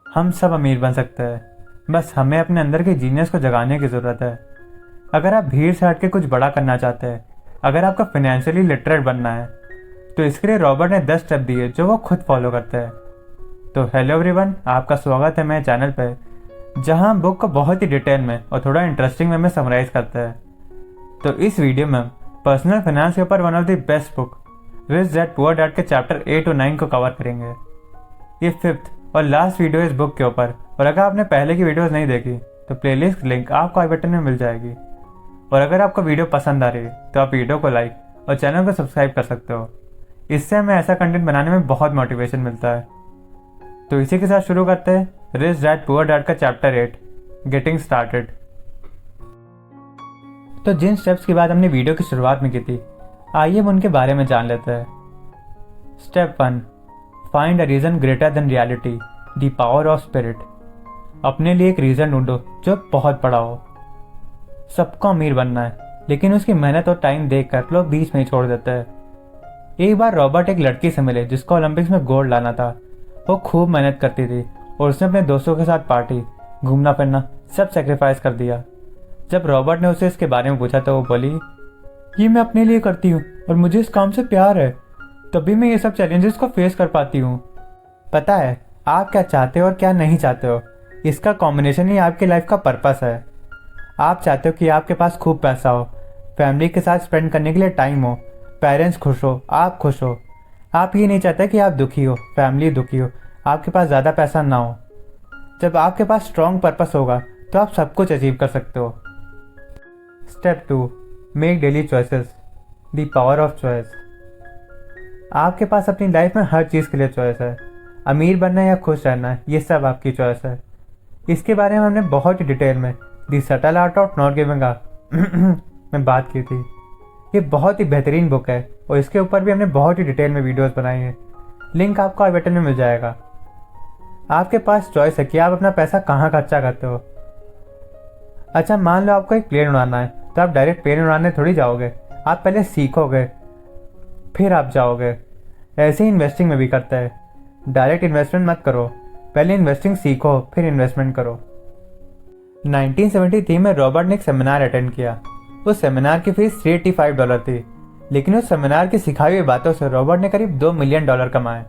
हम सब अमीर बन सकते हैं, बस हमें अपने अंदर के जीनियस को जगाने की ज़रूरत है। अगर आप भीड़ से हट के कुछ बड़ा करना चाहते हैं, अगर आपको फाइनेंशियली लिटरेट बनना है, तो इसके लिए रॉबर्ट ने 10 स्टेप दिए जो वो खुद फॉलो करते हैं। तो हेलो एवरीवन, आपका स्वागत है मेरे चैनल पे, जहां हम बुक को बहुत ही डिटेल में और थोड़ा इंटरेस्टिंग वे में समराइज़ करते हैं। तो इस वीडियो में हम पर्सनल फाइनेंस के ऊपर one of the best book rich dad poor dad के चैप्टर 8 और 9 को कवर करेंगे। ये 5th और लास्ट वीडियो इस बुक के ऊपर, और अगर आपने पहले की वीडियोस नहीं देखी तो प्लेलिस्ट लिंक आपको आई बटन में मिल जाएगी। और अगर आपको वीडियो पसंद आ रही है तो आप वीडियो को लाइक और चैनल को सब्सक्राइब कर सकते हो। इससे हमें ऐसा कंटेंट बनाने में बहुत मोटिवेशन मिलता है। तो इसी के साथ शुरू करते हैं रिच डैड पुअर डैड का चैप्टर 8, गेटिंग स्टार्टेड। तो जिन स्टेप्स की बात हमने वीडियो की शुरुआत में की थी, आइए हम उनके बारे में जान लेते हैं। Step 1, find a reason greater than reality, the power of spirit. अपने लिए एक रीज़न ढूंढो जो बहुत बड़ा हो। सबको अमीर बनना है, लेकिन उसकी मेहनत और टाइम देखकर लोग बीच में ही छोड़ देते हैं। एक बार रॉबर्ट एक लड़की से मिले जिसको ओलंपिक्स में गोल्ड लाना था। वो खूब मेहनत करती थी और उसने अपने दोस्तों के साथ पार्टी, घूमना फिरना सब सेक्रीफाइस कर दिया। जब रॉबर्ट ने उसे इसके बारे में पूछा तो वो बोली, ये मैं अपने लिए करती हूँ और मुझे इस काम से प्यार है, तभी मैं ये सब चैलेंजेस को फेस कर पाती हूँ। पता है आप क्या चाहते हो और क्या नहीं चाहते हो, इसका कॉम्बिनेशन ही आपकी लाइफ का पर्पस है। आप चाहते हो कि आपके पास खूब पैसा हो, फैमिली के साथ स्पेंड करने के लिए टाइम हो, पेरेंट्स खुश हो, आप खुश हो। आप ये नहीं चाहते कि आप दुखी हो, फैमिली दुखी हो, आपके पास ज़्यादा पैसा ना हो। जब आपके पास स्ट्रॉन्ग पर्पस होगा तो आप सब कुछ अचीव कर सकते हो। Step 2, make daily choices, the power of choice. आपके पास अपनी लाइफ में हर चीज़ के लिए चॉइस है। अमीर बनना है या खुश रहना है, ये सब आपकी चॉइस है। इसके बारे में हमने बहुत ही डिटेल में the subtle art of not giving up में बात की थी। ये बहुत ही बेहतरीन बुक है और इसके ऊपर भी हमने बहुत ही डिटेल में वीडियोस बनाई हैं। लिंक आपको आई बटन में मिल जाएगा। आपके पास चॉइस है कि आप अपना पैसा कहाँ खर्चा करते हो। अच्छा, मान लो आपको एक प्लेन उड़ाना है, तो आप डायरेक्ट प्लेन उड़ाने थोड़ी जाओगे। आप पहले सीखोगे फिर आप जाओगे। ऐसे ही इन्वेस्टिंग में भी करते हैं। डायरेक्ट इन्वेस्टमेंट मत करो, पहले इन्वेस्टिंग सीखो फिर इन्वेस्टमेंट करो। 1973 में रॉबर्ट ने एक सेमिनार अटेंड किया। उस सेमिनार की फीस $385 थी, लेकिन उस सेमिनार की सिखाई हुई बातों से रॉबर्ट ने करीब $2 मिलियन कमाए।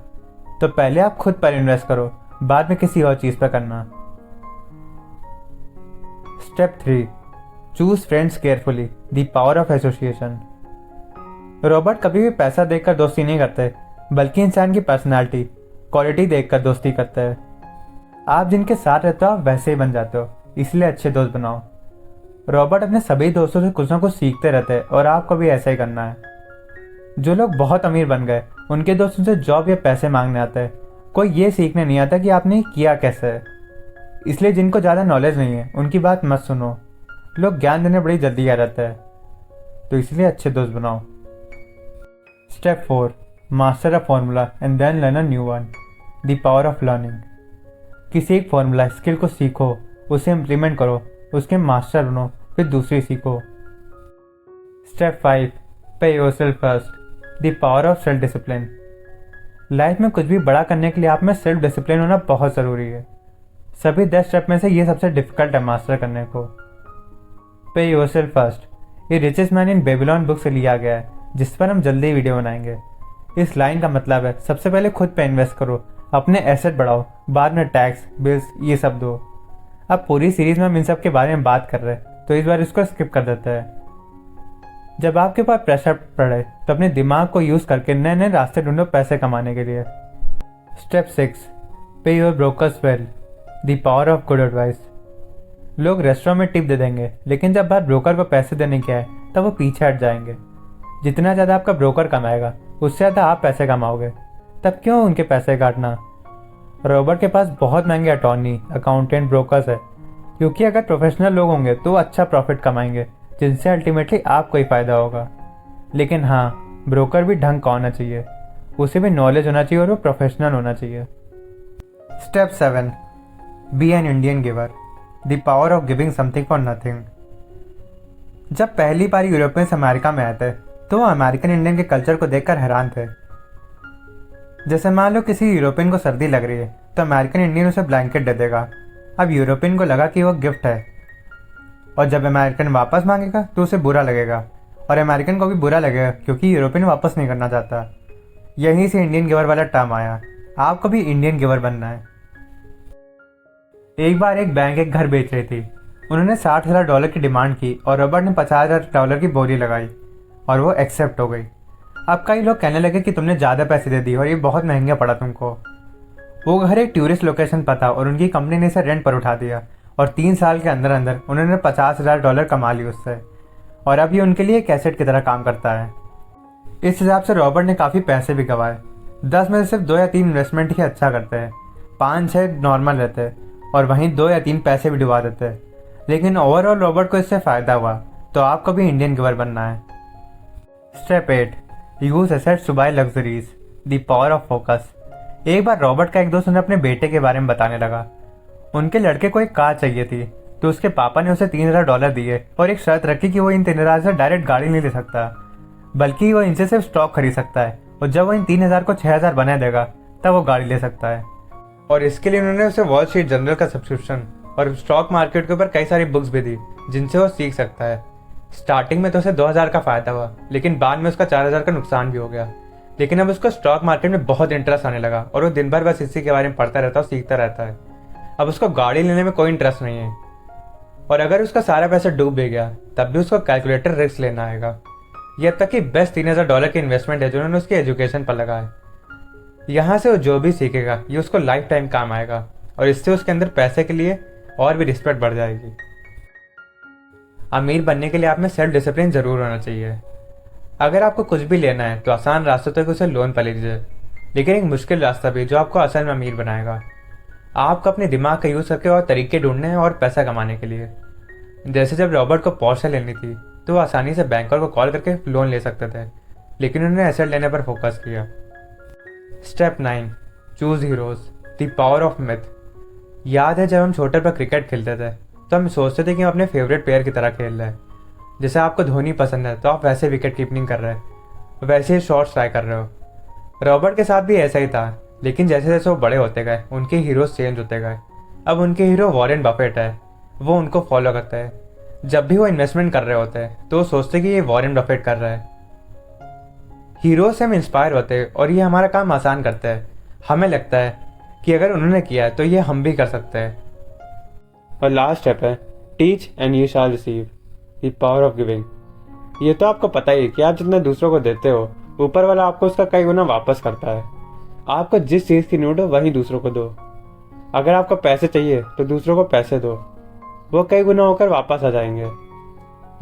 तो पहले आप खुद पर इन्वेस्ट करो, बाद में किसी और चीज पर करना। Step 3, choose friends carefully, the power of association. Robert कभी भी पैसा देखकर दोस्ती नहीं करते, बल्कि इंसान की पर्सनालिटी, क्वालिटी देखकर दोस्ती करते हैं। आप जिनके साथ रहते हो आप वैसे ही बन जाते हो, इसलिए अच्छे दोस्त बनाओ। रॉबर्ट अपने सभी दोस्तों से कुछ ना कुछ सीखते रहते हैं और आपको भी ऐसा ही करना है। जो लोग बहुत अमीर बन गए, उनके दोस्त उनसे जॉब या पैसे मांगने आते हैं। कोई ये सीखने नहीं आता कि आपने किया कैसे है। इसलिए जिनको ज़्यादा नॉलेज नहीं है उनकी बात मत सुनो। लोग ज्ञान देने बड़ी जल्दी आ जाते हैं, तो इसलिए अच्छे दोस्त बनाओ। Step 4, master a formula and then learn a new one, the power of learning. किसी एक फॉर्मूला स्किल को सीखो, उसे इम्प्लीमेंट करो, उसके मास्टर बनो, फिर दूसरी सीखो। स्टेप 5, पे yourself first, the power of self discipline. Life में कुछ भी बड़ा करने के लिए आप में सेल्फ डिसिप्लिन होना बहुत ज़रूरी है। सभी 10 स्टेप में से ये सबसे डिफिकल्ट है मास्टर करने को। पे योरसेल्फ फर्स्ट, ये richest man in Babylon book से लिया गया है, जिस पर हम जल्दी वीडियो बनाएंगे। इस लाइन का मतलब है सबसे पहले खुद पे इन्वेस्ट करो, अपने एसेट बढ़ाओ, बाद में टैक्स, बिल्स ये सब दो। अब पूरी सीरीज में हम इन सब के बारे में बात कर रहे हैं, तो इस बार इसको स्किप कर देते हैं। जब आपके पास प्रेशर पड़े तो अपने दिमाग को यूज करके नए नए रास्ते ढूंढो पैसे कमाने के लिए। स्टेप 6, पे your brokers well, the power of good advice. लोग रेस्टोरेंट में टिप दे देंगे, लेकिन जब बात ब्रोकर को पैसे देने की आए तब वो पीछे हट जाएंगे। जितना ज़्यादा आपका ब्रोकर कमाएगा उससे ज़्यादा आप पैसे कमाओगे, तब क्यों उनके पैसे काटना। रॉबर्ट के पास बहुत महंगे अटॉर्नी, अकाउंटेंट, ब्रोकर्स है, क्योंकि अगर प्रोफेशनल लोग होंगे तो अच्छा प्रॉफिट कमाएंगे, जिनसे अल्टीमेटली आपको ही फायदा होगा। लेकिन हाँ, ब्रोकर भी ढंग का होना चाहिए, उसे भी नॉलेज होना चाहिए और वो प्रोफेशनल होना चाहिए। Step 7, be an Indian giver, the power of giving something for nothing. जब पहली बार यूरोपियंस अमेरिका में आए थे तो वो अमेरिकन इंडियन के कल्चर को देखकर हैरान थे। जैसे मान लो किसी यूरोपियन को सर्दी लग रही है तो अमेरिकन इंडियन उसे ब्लैंकेट दे देगा। अब यूरोपियन को लगा कि वो गिफ्ट है, और जब अमेरिकन वापस मांगेगा तो उसे बुरा लगेगा, और अमेरिकन को भी बुरा लगेगा क्योंकि यूरोपियन वापस नहीं करना चाहता। यहीं से इंडियन गिवर वाला टर्म आया। आपको भी इंडियन गिवर बनना है। एक बार एक बैंक एक घर बेच रही थी। उन्होंने $60,000 की डिमांड की और रॉबर्ट ने $50,000 की बोली लगाई और वो एक्सेप्ट हो गई। अब कई लोग कहने लगे कि तुमने ज़्यादा पैसे दे दिए और ये बहुत महंगा पड़ा तुमको। वो घर एक टूरिस्ट लोकेशन पर था और उनकी कंपनी ने इसे रेंट पर उठा दिया, और 3 साल के अंदर अंदर उन्होंने $50,000 कमा ली उससे, और अब ये उनके लिए एक एसेट की तरह काम करता है। इस हिसाब से रॉबर्ट ने काफ़ी पैसे भी गंवाए। 10 में से सिर्फ 2 या 3 इन्वेस्टमेंट ही अच्छा करते हैं, 5-6 नॉर्मल रहते हैं, और वहीं 2 या 3 पैसे भी डुबा देते हैं। लेकिन ओवरऑल रॉबर्ट को इससे फ़ायदा हुआ। तो आपको भी इंडियन गिवर बनना है। Step 8, use assets to buy luxuries, the power of focus. एक बार रॉबर्ट का एक दोस्त उन्हें अपने बेटे के बारे में बताने लगा। उनके लड़के को एक कार चाहिए थी, तो उसके पापा ने उसे $3,000 दिए और एक शर्त रखी कि वो इन 3,000 से डायरेक्ट गाड़ी नहीं ले सकता, बल्कि वो इनसे सिर्फ स्टॉक खरीद सकता है, और जब वो इन 3,000 को 6,000 बना देगा तब वो गाड़ी ले सकता है। और इसके लिए उन्होंने उसे वॉल स्ट्रीट जर्नल का सब्सक्रिप्शन और स्टॉक मार्केट के ऊपर कई सारी बुक्स भी दी जिनसे वो सीख सकता है। स्टार्टिंग में तो उसे 2,000 का फायदा हुआ, लेकिन बाद में उसका 4,000 का नुकसान भी हो गया। लेकिन अब उसको स्टॉक मार्केट में बहुत इंटरेस्ट आने लगा और वो दिन भर बस इसी के बारे में पढ़ता रहता है और सीखता रहता है। अब उसको गाड़ी लेने में कोई इंटरेस्ट नहीं है, और अगर उसका सारा पैसा डूब भी गया तब भी उसको कैलकुलेटर रिस्क लेना आएगा। ये अब तक की बेस्ट $3,000 की इन्वेस्टमेंट है जो उन्होंने उसकी एजुकेशन पर लगा है। यहाँ से वो जो भी सीखेगा ये उसको लाइफ टाइम काम आएगा, और इससे उसके अंदर पैसे के लिए और भी रिस्पेक्ट बढ़ जाएगी। अमीर बनने के लिए आप में सेल्फ डिसिप्लिन जरूर होना चाहिए। अगर आपको कुछ भी लेना है तो आसान रास्तों तक उसे लोन पर लीजिए, लेकिन एक मुश्किल रास्ता भी जो आपको असल में अमीर बनाएगा। आपको अपने दिमाग का यूज़ करके और तरीके ढूंढने हैं और पैसा कमाने के लिए। जैसे जब रॉबर्ट को पोर्शे लेनी थी तो वो आसानी से बैंकर को कॉल करके लोन ले सकते थे, लेकिन उन्होंने एसेट लेने पर फोकस किया। Step 9, choose heroes, the power of myth. याद है जब हम छोटे पर क्रिकेट खेलते थे तो हम सोचते थे कि हम अपने फेवरेट प्लेयर की तरह खेल रहे हैं। जैसे आपको धोनी पसंद है तो आप वैसे विकेट कीपिंग कर रहे हैं, वैसे ही शॉट्स ट्राई कर रहे हो। रॉबर्ट के साथ भी ऐसा ही था, लेकिन जैसे जैसे वो बड़े होते गए उनके हीरोज चेंज होते गए। अब उनके हीरो वॉरेन बफेट है, वो उनको फॉलो करते हैं। जब भी वो इन्वेस्टमेंट कर रहे होते हैं तो वो सोचते कि ये वॉरेन बफेट कर रहा है। हीरो से हम इंस्पायर होते हैं और ये हमारा काम आसान करता है। हमें लगता है कि अगर उन्होंने किया है तो ये हम भी कर सकते हैं। और लास्ट स्टेप है, teach and you shall receive, the power of giving. ये तो आपको पता ही है कि आप जितना दूसरों को देते हो ऊपर वाला आपको उसका कई गुना वापस करता है। आपको जिस चीज़ की नीड हो वही दूसरों को दो। अगर आपको पैसे चाहिए तो दूसरों को पैसे दो, वो कई गुना होकर वापस आ जाएंगे।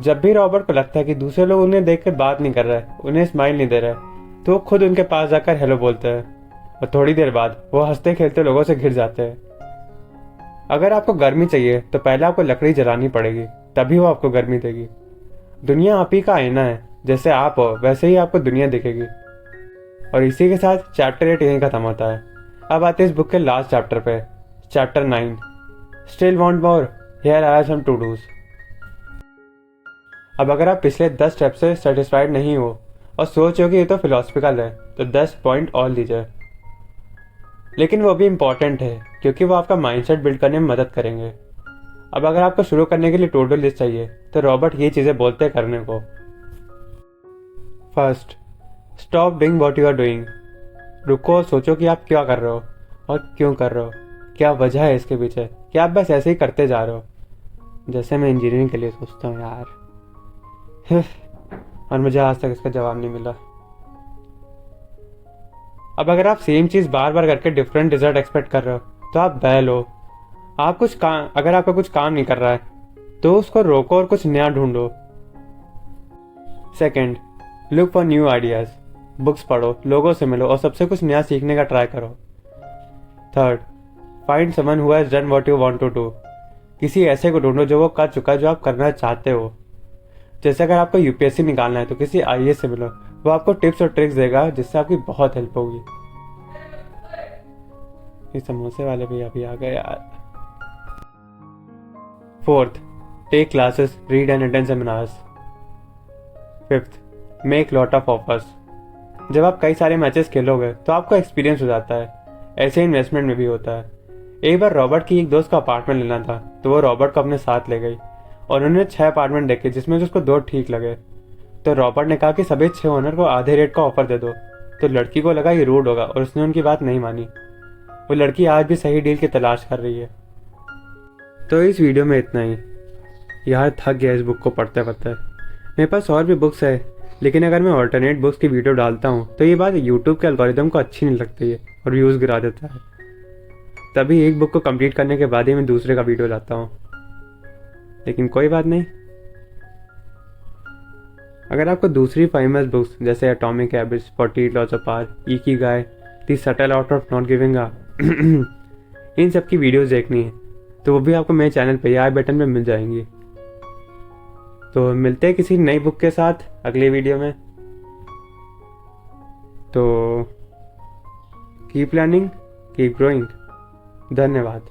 जब भी रॉबर्ट को लगता है कि दूसरे लोग उन्हें देखकर बात नहीं कर रहे, उन्हें स्माइल नहीं दे रहे, तो वो खुद उनके पास जाकर हेलो बोलते हैं, और थोड़ी देर बाद वो हंसते खेलते लोगों से घिर जाते हैं। अगर आपको गर्मी चाहिए तो पहले आपको लकड़ी जलानी पड़ेगी, तभी वो आपको गर्मी देगी। दुनिया आप ही का आईना है, जैसे आप हो वैसे ही आपको दुनिया दिखेगी। और इसी के साथ चैप्टर 8 यहीं खत्म होता है। अब आते हैं इस बुक के लास्ट चैप्टर पे, chapter 9, still want more, here I have some to-dos. अब अगर आप पिछले 10 स्टेप से सेटिस्फाइड नहीं हो और सोच हो कि ये तो फिलोसफिकल है, तो 10 पॉइंट और लीजिए। लेकिन वो भी इम्पॉर्टेंट है क्योंकि वो आपका माइंडसेट बिल्ड करने में मदद करेंगे। अब अगर आपको शुरू करने के लिए टू डू लिस्ट चाहिए तो रॉबर्ट ये चीज़ें बोलते हैं करने को। First, stop doing what you are doing. रुको और सोचो कि आप क्या कर रहे हो और क्यों कर रहे हो, क्या वजह है इसके पीछे, क्या आप बस ऐसे ही करते जा रहे हो। जैसे मैं इंजीनियरिंग के लिए सोचता हूँ यार, और मुझे आज तक इसका जवाब नहीं मिला। अब अगर आप सेम चीज़ बार बार करके डिफरेंट रिजल्ट एक्सपेक्ट कर रहे हो तो आप बैल हो। अगर आपका कुछ काम नहीं कर रहा है तो उसको रोको और कुछ नया ढूंढो। Second, look for new ideas. Books पढ़ो, लोगों से मिलो और सबसे कुछ नया सीखने का ट्राई करो। Third, find someone who has done what you want to do. किसी ऐसे को ढूंढो जो वो कर चुका है जो आप करना चाहते हो। जैसे अगर आपको यूपीएससी निकालना है तो किसी आईएएस से मिलो, वो आपको टिप्स और ट्रिक्स देगा जिससे आपकी बहुत हेल्प होगी। ये समोसे वाले भी अभी आ गए यार। Fourth, take classes, read and attend seminars. Fifth, make lot of offers. जब आप कई सारे मैचेस खेलोगे तो आपको एक्सपीरियंस हो जाता है। ऐसे इन्वेस्टमेंट में भी होता है। एक बार रॉबर्ट की एक दोस्त को अपार्टमेंट लेना था, तो वो रॉबर्ट को अपने साथ ले गई और उन्होंने 6 अपार्टमेंट देखे जिसमें से उसको 2 ठीक लगे। तो रॉबर्ट ने कहा कि सभी 6 ओनर को आधे रेट का ऑफर दे दो। तो लड़की को लगा ये रूड होगा और उसने उनकी बात नहीं मानी। वो लड़की आज भी सही डील की तलाश कर रही है। तो इस वीडियो में इतना ही। यार थक गया इस बुक को पढ़ते पढ़ते। मेरे पास और भी बुक्स है, लेकिन अगर मैं ऑल्टरनेट बुक्स की वीडियो डालता हूँ तो ये बात यूट्यूब के एल्गोरिदम को अच्छी नहीं लगती है और व्यूज़ गिरा देता है। तभी एक बुक को कंप्लीट करने के बाद ही मैं दूसरे का वीडियो लाता हूँ। लेकिन कोई बात नहीं। अगर आपको दूसरी फेमस बुक्स जैसे atomic habits, 48 laws of power, ikigai, the subtle art of not giving up इन सब की वीडियोस देखनी है तो वो भी आपको मेरे चैनल पे आई बटन पे मिल जाएंगी। तो मिलते हैं किसी नई बुक के साथ अगले वीडियो में। तो कीप लर्निंग, कीप ग्रोइंग। धन्यवाद।